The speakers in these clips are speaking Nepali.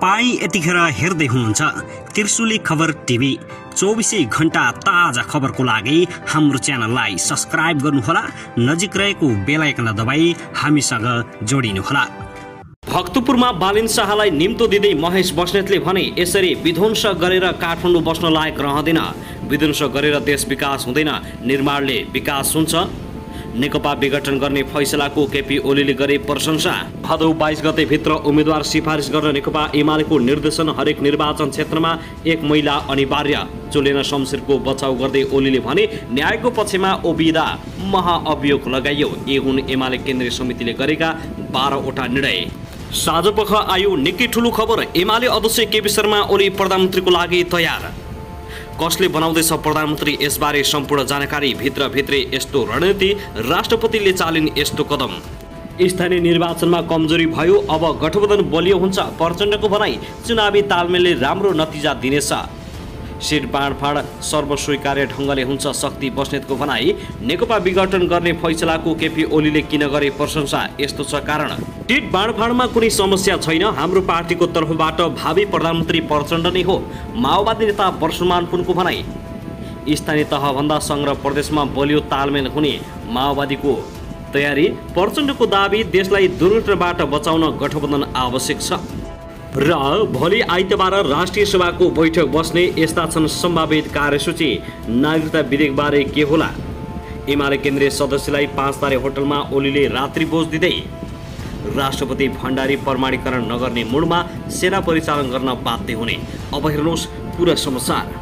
तपाईं यतिखेर हेर्दै हुनुहुन्छ त्रिशुली खबर टिभी। 24 घण्टा ताजा खबरको लागि हाम्रो च्यानललाई सब्स्क्राइब गर्नुहोला, नजिक रहेको बेल आइकन दबाई हामीसँग जोडिनुहोला। भक्तपुरमा बालिन शाहलाई निम्तो दिँदै महेश बस्नेतले भने यसरी विध्वंस गरेर काठमाडौँ बस्न लायक रहँदैन, विध्वंस गरेर देश विकास हुँदैन, निर्माणले विकास हुन्छ। नेकपा विघटन गर्ने फैसलाको केपी ओलीले गरे प्रशंसा। भदौ 22 गते भित्र उम्मेदवार सिफारिस गर्न नेकपा एमालेको निर्देशन। हरेक निर्वाचन क्षेत्रमा एक महिला अनिवार्य। चुलेन शमशेरको बचाउ गर्दै ओलीले भने न्यायको पक्षमा ओबिदा महाअभियोग लगाइयो। ए हुन् एमाले केन्द्रीय समितिले गरेका 12 वटा निर्णय। साँझपख आयो निकै ठुलो खबर। एमाले अध्यक्ष केपी शर्मा ओली प्रधानमन्त्रीको लागि तयार। कसले बनाउँदैछ प्रधानमन्त्री, यसबारे सम्पूर्ण जानकारी। भित्रभित्रै यस्तो रणनीति, राष्ट्रपतिले चालिन् यस्तो कदम। स्थानीय निर्वाचनमा कमजोरी भयो, अब गठबन्धन बलियो हुन्छ। प्रचण्डको भनाई चुनावी तालमेलले राम्रो नतिजा दिनेछ। सिट बाँडफाँड सर्वस्वीकार्य ढङ्गले हुन्छ। शक्ति बस्नेतको भनाई नेकपा विघटन गर्ने फैसलाको केपी ओलीले किन गरे प्रशंसा, यस्तो छ कारण। सिट बाँडफाँडमा कुनै समस्या छैन, हाम्रो पार्टीको तर्फबाट भावी प्रधानमन्त्री प्रचण्ड नै हो। माओवादी नेता वर्षमान पुनको भनाई स्थानीय तहभन्दा संघ प्रदेशमा बलियो तालमेल हुने माओवादीको तयारी। प्रचण्डको दाबी देशलाई दुर्घटनाबाट बचाउन गठबन्धन आवश्यक छ। र भोलि आइतबार राष्ट्रिय सभाको बैठक बस्ने, यस्ता छन् सम्भावित कार्यसूची। नागरिकता विधेयकबारे के होला? एमाले केन्द्रीय सदस्यलाई 5 तारे होटलमा ओलीले रात्रिभोज दिँदै। राष्ट्रपति भण्डारी प्रमाणीकरण नगर्ने मुडमा, सेना परिचालन गर्न बाध्य हुने। अब हेर्नुहोस् पुरा समाचार।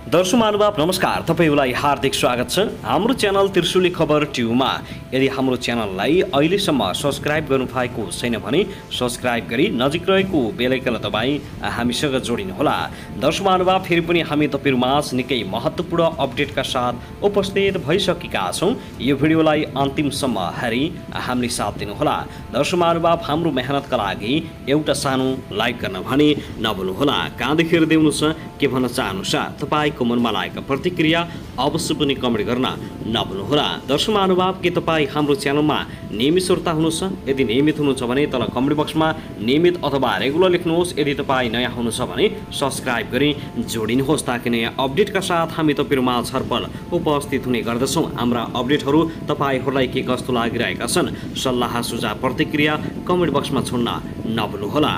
दर्शक महानुभाव नमस्कार, तपाईलाई हार्दिक स्वागत छ हाम्रो च्यानल त्रिशुली खबर टिभीमा। यदि हाम्रो च्यानललाई अहिलेसम्म सब्स्क्राइब गर्नुभएको छैन भने सब्स्क्राइब गरी नजिक रहेको बेल आइकन दबाई हामीसँग जोडिनुहोला। दर्शक महानुभाव, फेरि पनि हामी तपाईहरुमाझ निकै महत्त्वपूर्ण अपडेटका साथ उपस्थित भइसकेका छौं। यो भिडियोलाई अन्तिमसम्म हेरी हामीले साथ दिनुहोला। दर्शक महानुभाव, हाम्रो मेहनतका लागि एउटा सानो लाइक गर्न भने नभुल्नुहोला। कहाँदेखि हेर्दै हुनुहुन्छ, के भन्न चाहनुहुन्छ, तपाईको मनमा लागेको प्रतिक्रिया अवश्य पनि कमेन्ट गर्न नभुल्नुहोला। दर्शक महानुभाव, के तपाईँ हाम्रो च्यानलमा नियमित श्रोता हुनुहुन्छ? यदि नियमित हुनुहुन्छ भने तल कमेन्ट बक्समा नियमित अथवा रेगुलर लेख्नुहोस्। यदि तपाईँ नयाँ हुनुहुन्छ भने सब्स्क्राइब गरी जोडिनुहोस्, ताकि नयाँ अपडेटका साथ हामी तपाईहरुमा छरपल उपस्थित हुने गर्दछौँ। हाम्रा अपडेटहरू तपाईहरूलाई के कस्तो लागिरहेका छन्, सल्लाह सुझाव प्रतिक्रिया कमेन्ट बक्समा छोड्न नभुल्नुहोला।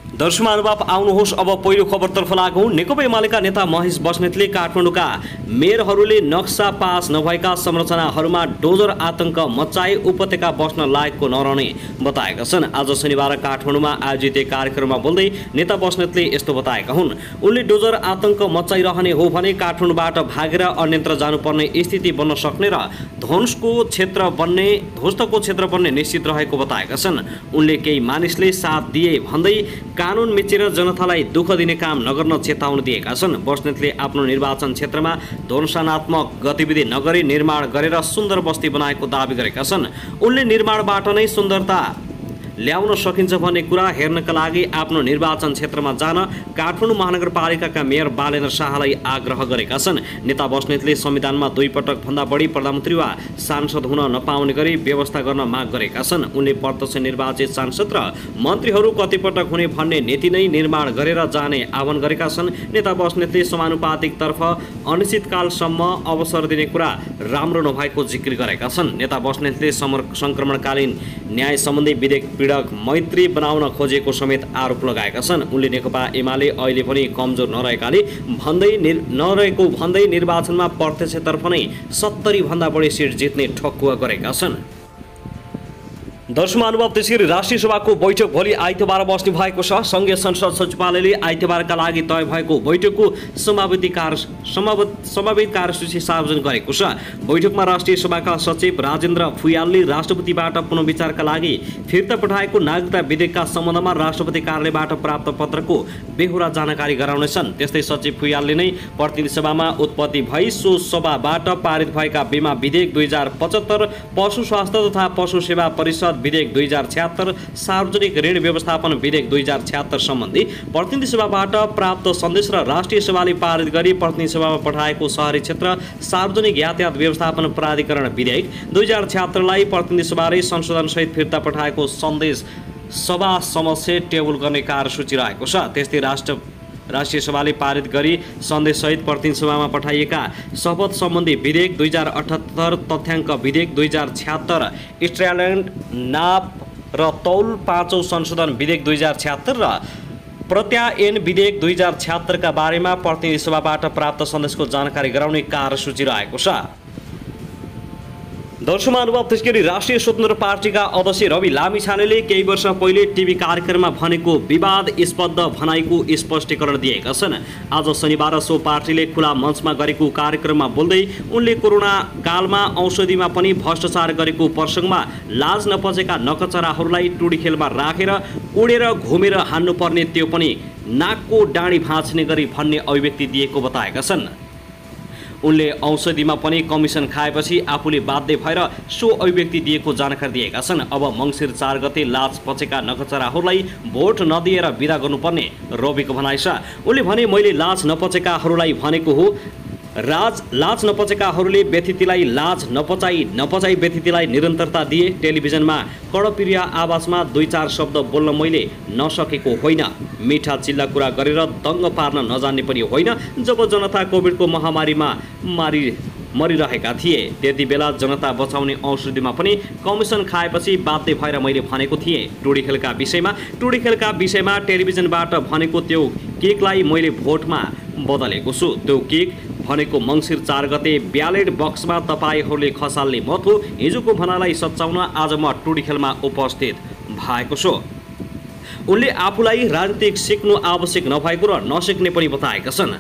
दर्शक महानुभाव, आउनुहोस् अब पहिलो खबरतर्फ लागौँ। नेकपा एमालेका नेता महेश बस्नेतले काठमाडौँका मेयरहरूले नक्सा पास नभएका संरचनाहरूमा डोजर आतंक मच्चाए, उपत्यका बस्न लायकको नरहने बताएका छन्। आज शनिबार काठमाडौँमा आयोजित एक कार्यक्रममा बोल्दै नेता बस्नेतले यस्तो बताएका हुन्। उनले डोजर आतंक मच्चाइरहने हो भने काठमाडौँबाट भागेर अन्यत्र जानुपर्ने स्थिति बन्न सक्ने र ध्वस्तको क्षेत्र बन्ने निश्चित रहेको बताएका छन्। उनले केही मानिसले साथ दिए भन्दै कानुन मिचेर जनतालाई दुःख दिने काम नगर्न चेतावनी दिएका छन्। बस्नेतले आफ्नो निर्वाचन क्षेत्रमा ध्वंसात्मक गतिविधि नगरी निर्माण गरेर सुन्दर बस्ती बनाएको दावी गरेका छन्। उनले निर्माणबाट नै सुन्दरता ल्याउन सकिन्छ भन्ने कुरा हेर्नका लागि आफ्नो निर्वाचन क्षेत्रमा जान काठमाडौँ महानगरपालिकाका मेयर बालेन्द्र शाहलाई आग्रह गरेका छन्। नेता बस्नेतले संविधानमा 2 पटक भन्दा बढी प्रधानमन्त्री वा सांसद हुन नपाउने गरी व्यवस्था गर्न माग गरेका छन्। उनले प्रत्यक्ष निर्वाचित सांसद र मन्त्रीहरू कतिपटक हुने भन्ने नीति नै निर्माण गरेर जाने आह्वान गरेका छन्। नेता बस्नेतले समानुपातिक तर्फ अनिश्चितकालसम्म अवसर दिने कुरा राम्रो नभएको जिकिर गरेका छन्। नेता बस्नेतले संक्रमणकालीन न्याय सम्बन्धी विधेयक पीडक मैत्री बनाउन खोजेको समेत आरोप लगाएका छन्। उनले नेकपा एमाले अहिले पनि कमजोर नरहेको भन्दै निर्वाचनमा प्रत्यक्षतर्फ नै 70 भन्दा बढी सिट जित्ने ठकुवा गरेका छन्। दर्शक महानुभाव, त्यसैगरी राष्ट्रिय सभाको बैठक भोलि आइतबार बस्ने भएको छ। संघीय संसद सचिवालयले आइतबारका लागि तय भएको बैठकको सम्भावित कार्यसूची सार्वजनिक गरेको छ। बैठकमा राष्ट्रिय सभाका सचिव राजेन्द्र फुयालले राष्ट्रपतिबाट पुनर्विचारका लागि फिर्ता पठाएको नागरिकता विधेयकका सम्बन्धमा राष्ट्रपति कार्यालयबाट प्राप्त पत्रको बेहोरा जानकारी गराउनेछन्। त्यस्तै सचिव फुयालले नै प्रतिनिधि सभामा उत्पत्ति भई सो सभाबाट पारित भएका बीमा विधेयक 2075, पशु स्वास्थ्य तथा पशु सेवा परिषद विधेयक 2076, सार्वजनिक ऋण व्यवस्थापन विधेयक 2076 सम्बन्धी प्रतिनिधि सभाबाट प्राप्त सन्देश र राष्ट्रिय सभाले पारित गरी प्रतिनिधि सभामा पठाएको शहरी क्षेत्र सार्वजनिक यातायात व्यवस्थापन प्राधिकरण विधेयक 2076 लाई प्रतिनिधि सभाले संशोधनसहित फिर्ता पठाएको सन्देश सभा समक्ष टेबल गर्ने कार्यसूची रहेको छ। त्यस्तै राष्ट्रिय सभाले पारित गरी सन्देशसहित प्रतिनिधि सभामा पठाइएका शपथ सम्बन्धी विधेयक 2078, तथ्याङ्क विधेयक 2076, स्ट्यान्डर्ड नाप र तौल 5औं संशोधन विधेयक 2076 र प्रत्यायन विधेयक 2076 का बारेमा प्रतिनिधि सभाबाट प्राप्त सन्देशको जानकारी गराउने कार्यसूची रहेको छ। दर्शक महानुभाव, त्यसैगरी राष्ट्रिय स्वतन्त्र पार्टीका अध्यक्ष रवि लामिछानेले केही वर्ष पहिले टिभी कार्यक्रममा भनेको विवादस्पद भनाइको स्पष्टीकरण दिएका छन्। आज शनिबार सो पार्टीले खुला मञ्चमा गरेको कार्यक्रममा बोल्दै उनले कोरोना कालमा औषधिमा पनि भ्रष्टाचार गरेको प्रसङ्गमा लाज नपचेका नकचराहरूलाई टुडी खेलमा राखेर उडेर घुमेर हान्नुपर्ने, त्यो पनि नाकको डाँडी भाँच्ने गरी भन्ने अभिव्यक्ति दिएको बताएका छन्। उनले औषधिमा पनि कमिसन खाएपछि आफूले बाध्य भएर सो अभिव्यक्ति दिएको जानकारी दिएका छन्। अब मङ्सिर 4 गते लाज पचेका नकचराहरूलाई भोट नदिएर विदा गर्नुपर्ने रविको भनाइ छ। उनले भने, मैले लाज नपचेकाहरूलाई भनेको हो, लाज नपचेकाहरूले व्यथितिलाई लाज नपचाई व्यथितिलाई निरन्तरता दिए। टेलिभिजनमा कडप्रिय आवाजमा 2-4 शब्द बोल्न मैले नसकेको होइन, मिठा चिल्ला कुरा गरेर दङ्ग पार्न नजान्ने पनि होइन। जब जनता कोभिडको महामारीमा मरिरहेका थिए त्यति बेला जनता बचाउने औषधिमा पनि कमिसन खाएपछि बाध्य भएर मैले भनेको थिएँ। टुडी खेलका विषयमा टेलिभिजनबाट भनेको त्यो केकलाई मैले भोटमा बदलेको छु। त्यो केक भनेको मङ्सिर 4 गते ब्यालेट बक्समा तपाईहरूले खसाल्ने मत हो। हिजोको भनाइलाई सच्याउन आज म टुडी खेलमा उपस्थित भएको छु। उनले आफूलाई राजनीतिक सिक्नु आवश्यक नभएको र नसिक्ने पनि बताएका छन्।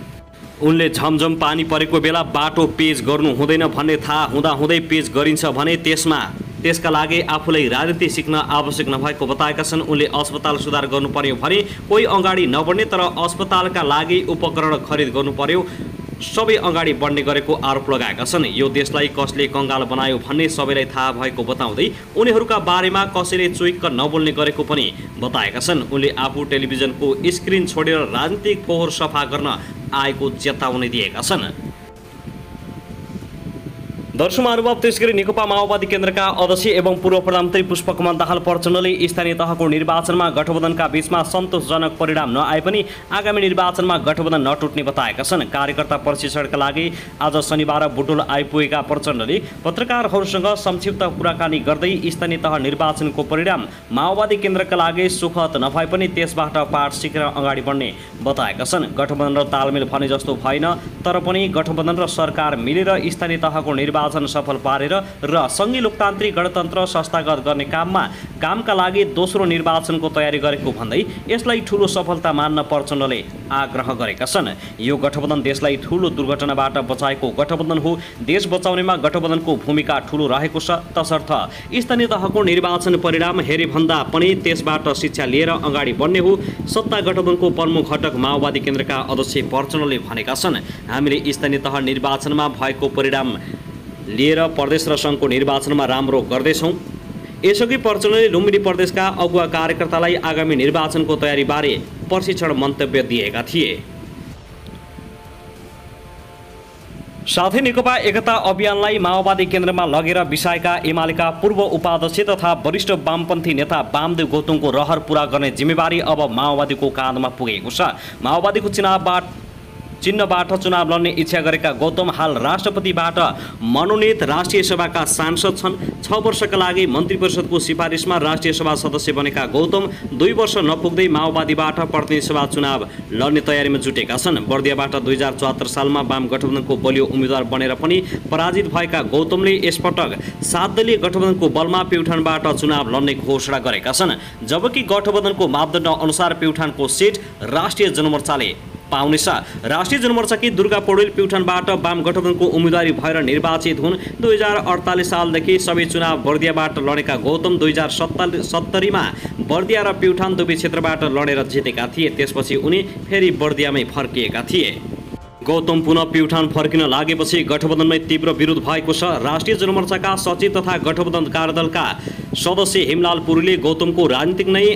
उनले झमझम पानी परेको बेला बाटो पेज गर्नु हुँदैन भन्ने थाहा हुँदाहुँदै पेज गरिन्छ भने त्यसका लागि आफूलाई राजनीति सिक्न आवश्यक नभएको बताएका छन्। उनले अस्पताल सुधार गर्नु पर्यो भने कोही अगाडि नबढ्ने, तर अस्पतालका लागि उपकरण खरिद गर्नु पर्यो सबै अगाडि बढ्ने गरेको आरोप लगाएका छन्। यो देशलाई कसले कङ्गाल बनायो भन्ने सबैलाई थाहा भएको बताउँदै उनीहरूका बारेमा कसैले चुइक्क नबोल्ने गरेको पनि बताएका छन्। उनले आफू टेलिभिजनको स्क्रिन छोडेर राजनीतिक फोहोर सफा गर्न आएको चेतावनी दिएका छन्। दर्शक महानुभाव, त्यसैगरी नेकपा माओवादी केन्द्रका अध्यक्ष एवं पूर्व प्रधानमन्त्री पुष्पकमल दाहाल प्रचण्डले स्थानीय तहको निर्वाचनमा गठबन्धनका बीचमा सन्तोषजनक परिणाम नआए पनि आगामी निर्वाचनमा गठबन्धन नटुट्ने बताएका छन्। कार्यकर्ता प्रशिक्षणका लागि आज शनिबार बुटोल आइपुगेका प्रचण्डले पत्रकारहरूसँग संक्षिप्त कुराकानी गर्दै स्थानीय तह निर्वाचनको परिणाम माओवादी केन्द्रका लागि सुखद नभए पनि त्यसबाट पाठ सिकेर अगाडि बढ्ने बताएका छन्। गठबन्धन र तालमेल भने जस्तो भएन, तर पनि गठबन्धन र सरकार मिलेर स्थानीय तहको निर्वाचन सफल पारेर र सङ्घीय लोकतान्त्रिक गणतन्त्र संस्थागत गर्ने कामका लागि दोस्रो निर्वाचनको तयारी गरेको भन्दै यसलाई ठूलो सफलता मान्न प्रचण्डले आग्रह गरेका छन्। यो गठबन्धन देशलाई ठूलो दुर्घटनाबाट बचाएको गठबन्धन हो। देश बचाउनेमा गठबन्धनको भूमिका ठूलो रहेको छ। तसर्थ स्थानीय तहको निर्वाचन परिणाम हेरे भन्दा पनि त्यसबाट शिक्षा लिएर अगाडि बढ्ने हो। सत्ता गठबन्धनको प्रमुख घटक माओवादी केन्द्रका अध्यक्ष प्रचण्डले भनेका छन्, हामीले स्थानीय तह निर्वाचनमा भएको परिणाम लिएर प्रदेश र सङ्घको निर्वाचनमा राम्रो गर्दैछौँ। यसअघि प्रचण्डले लुम्बिनी प्रदेशका अगुवा कार्यकर्तालाई आगामी निर्वाचनको तयारीबारे प्रशिक्षण मन्तव्य दिएका थिए। साथै नेकपा एकता अभियानलाई माओवादी केन्द्रमा लगेर बिसाएका एमालेका पूर्व उपाध्यक्ष तथा वरिष्ठ वामपन्थी नेता वामदेव गौतमको रहर पूरा गर्ने जिम्मेवारी अब माओवादीको काँधमा पुगेको छ। माओवादीको चिन्हबाट चुनाव लड्ने इच्छा गरेका गौतम हाल राष्ट्रपतिबाट मनोनित राष्ट्रिय सभाका सांसद छन्। 6 वर्षका लागि मन्त्री परिषदको सिफारिसमा राष्ट्रिय सभा सदस्य बनेका गौतम 2 वर्ष नपुग्दै माओवादीबाट प्रतिनिधि सभा चुनाव लड्ने तयारीमा जुटेका छन्। बर्दियाबाट 2074 सालमा वाम गठबन्धनको बलियो उम्मेद्वार बनेर पनि पराजित भएका गौतमले यसपटक 7 दलीय गठबन्धनको बलमा प्युठानबाट चुनाव लड्ने घोषणा गरेका छन्। जबकि गठबन्धनको मापदण्ड अनुसार प्युठानको सिट राष्ट्रिय जनमोर्चाले पाउनेछ। राष्ट्रिय जनमोर्चाकी दुर्गा पौडेल प्युठानबाट वाम गठबन्धनको उम्मेदवारी भएर निर्वाचित हुन्। 2048 सालदेखि सबै चुनाव बर्दियाबाट लडेका गौतम 2070मा बर्दिया र प्युठान दुवै क्षेत्रबाट लडेर जितेका थिए। त्यसपछि उनी फेरि बर्दियामै फर्किएका थिए। गौतम पुनः प्युठान फर्किन लागेपछि गठबन्धनमै तीव्र विरोध भएको छ। राष्ट्रिय जनमोर्चाका सचिव तथा गठबन्धन कार्यदलका सदस्य हेमलाल पुरीले गौतमको राजनीतिक नै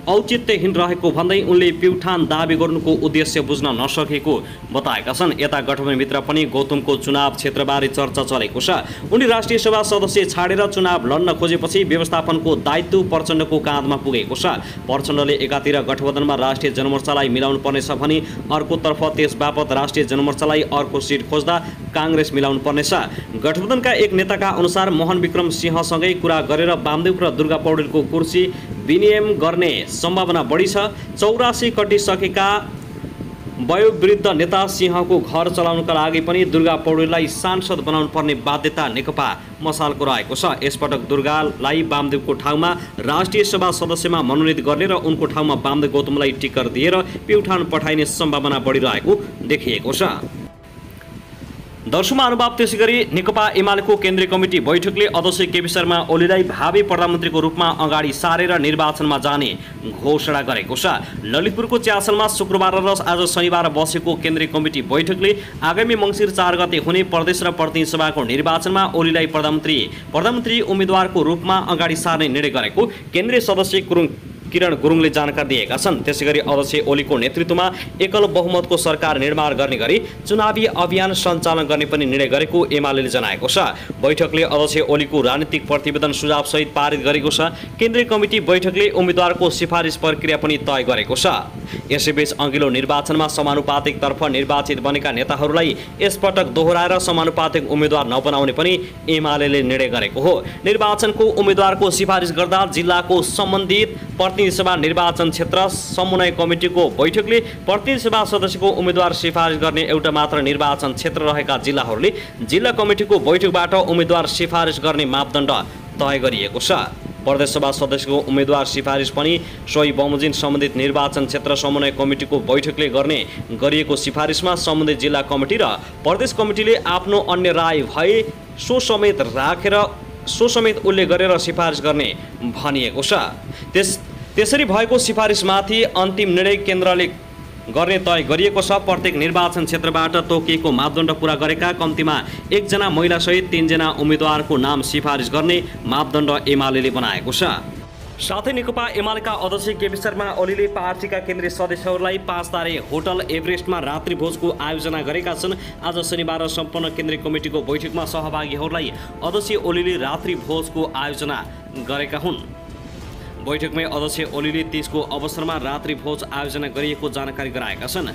औचित्यहीन रहेको भन्दै उनले प्युठान दाबी गर्नुको उद्देश्य बुझ्न नसकेको बताएका छन्। यता गठबन्धनभित्र पनि गौतमको चुनाव क्षेत्रबारे चर्चा चलेको छ। उनी राष्ट्रिय सभा सदस्य छाडेर चुनाव लड्न खोजेपछि व्यवस्थापनको दायित्व प्रचण्डको काँधमा पुगेको छ। प्रचण्डले एकातिर गठबन्धनमा राष्ट्रिय जनमोर्चालाई मिलाउनु पर्नेछ भने अर्कोतर्फ त्यसबापत राष्ट्रिय जनमोर्चालाई अर्को सिट खोज्दा काङ्ग्रेस मिलाउनु पर्नेछ। गठबन्धनका एक नेताका अनुसार मोहन विक्रम सिंहसँगै कुरा गरेर वामदेव र दुर्गा पौडेलको कुर्सी विनिमय गर्ने सम्भावना बढी छ। 84 कटिसकेका वयोवृद्ध नेता सिंहको घर चलाउनका लागि पनि दुर्गा पौडेललाई सांसद बनाउनु पर्ने बाध्यता नेकपा मसालको रहेको छ। यसपटक दुर्गालाई वामदेवको ठाउँमा राष्ट्रिय सभा सदस्यमा मनोनित गर्ने र उनको ठाउँमा वामदेव गौतमलाई टिकट दिएर प्युठान पठाइने सम्भावना बढिरहेको देखिएको छ। दर्शक महानुभाव, त्यसैगरी नेकपा एमालेको केन्द्रीय कमिटी बैठकले अध्यक्ष केपी शर्मा ओलीलाई भावी प्रधानमन्त्रीको रूपमा अगाडि सारेर निर्वाचनमा जाने घोषणा गरेको छ। ललितपुरको च्यासलमा शुक्रबार र आज शनिबार बसेको केन्द्रीय कमिटी बैठकले आगामी मङ्सिर 4 गते हुने प्रदेश र प्रतिनिधि सभाको निर्वाचनमा ओलीलाई प्रधानमन्त्री उम्मेद्वारको रूपमा अगाडि सार्ने निर्णय गरेको केन्द्रीय सदस्य किरण गुरुङले जानकारी दिएका छन्। त्यसैगरी अध्यक्ष ओलीको नेतृत्वमा एकल बहुमतको सरकार निर्माण गर्ने गरी चुनावी अभियान सञ्चालन गर्ने पनि निर्णय गरेको एमालेले जनाएको छ। बैठकले अध्यक्ष ओलीको राजनीतिक प्रतिवेदन सुझाव सहित पारित गरेको छ। केन्द्रीय कमिटी बैठकले उम्मेद्वारको सिफारिस प्रक्रिया पनि तय गरेको छ। यसैबीच अघिल्लो निर्वाचनमा समानुपातिक तर्फ निर्वाचित बनेका नेताहरूलाई यसपटक दोहोऱ्याएर समानुपातिक उम्मेद्वार नबनाउने पनि एमालेले निर्णय गरेको हो। निर्वाचनको उम्मेद्वारको सिफारिस गर्दा जिल्लाको सम्बन्धित प्रतिनिधि सभा निर्वाचन क्षेत्र समन्वय कमिटीको बैठकले प्रतिनिधि सभा सदस्यको उम्मेद्वार सिफारिस गर्ने एउटा मात्र निर्वाचन क्षेत्र रहेका जिल्लाहरूले जिल्ला कमिटीको बैठकबाट उम्मेद्वार सिफारिस गर्ने मापदण्ड तय गरिएको छ। प्रदेश सभा सदस्यको उम्मेद्वार सिफारिस पनि सोही बमोजिम सम्बन्धित निर्वाचन क्षेत्र समन्वय कमिटीको बैठकले गर्ने गरिएको सिफारिसमा सम्बन्धित जिल्ला कमिटी र प्रदेश कमिटीले आफ्नो अन्य राय भए सो समेत उल्लेख गरेर सिफारिस गर्ने भनिएको छ। त्यसरी भएको सिफारिसमाथि अन्तिम निर्णय केन्द्रले गर्ने तय गरिएको छ। प्रत्येक निर्वाचन क्षेत्रबाट तोकिएको मापदण्ड पूरा गरेका कम्तीमा 1 जना महिलासहित 3 जना उम्मेद्वारको नाम सिफारिस गर्ने मापदण्ड एमालेले बनाएको छ। साथै नेकपा एमालेका अध्यक्ष केपी शर्मा ओलीले पार्टीका केन्द्रीय सदस्यहरूलाई 5 तारे होटल एभरेस्टमा रात्रिभोजको आयोजना गरेका छन्। आज शनिबार सम्पन्न केन्द्रीय कमिटीको बैठकमा सहभागीहरूलाई अध्यक्ष ओलीले रात्रिभोजको आयोजना गरेका हुन्। बैठकमै अध्यक्ष ओलीले 30 को अवसरमा रात्रिभोज आयोजना गरिएको जानकारी गराएका छन्।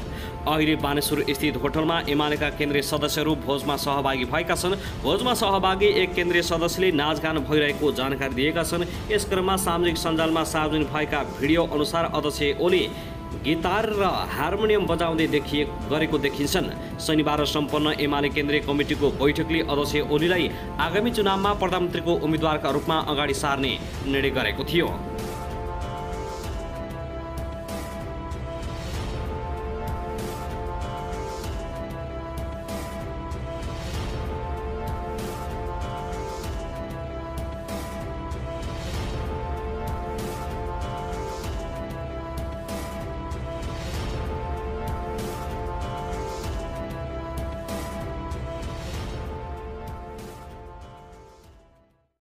अहिले बानेश्वर स्थित होटलमा एमालेका केन्द्रीय सदस्यहरू भोजमा सहभागी भएका छन्। भोजमा सहभागी एक केन्द्रीय सदस्यले नाचगान भइरहेको जानकारी दिएका छन्। यस क्रममा सामाजिक सञ्जालमा सार्वजनिक भएका भिडियो अनुसार अध्यक्ष ओली गिटार र हार्मोनियम बजाउँदै गरेको देखिन्छन्। शनिबार सम्पन्न एमाले केन्द्रीय कमिटीको बैठकले अध्यक्ष ओलीलाई आगामी चुनावमा प्रधानमन्त्रीको उम्मेद्वारका रूपमा अगाडि सार्ने निर्णय गरेको थियो।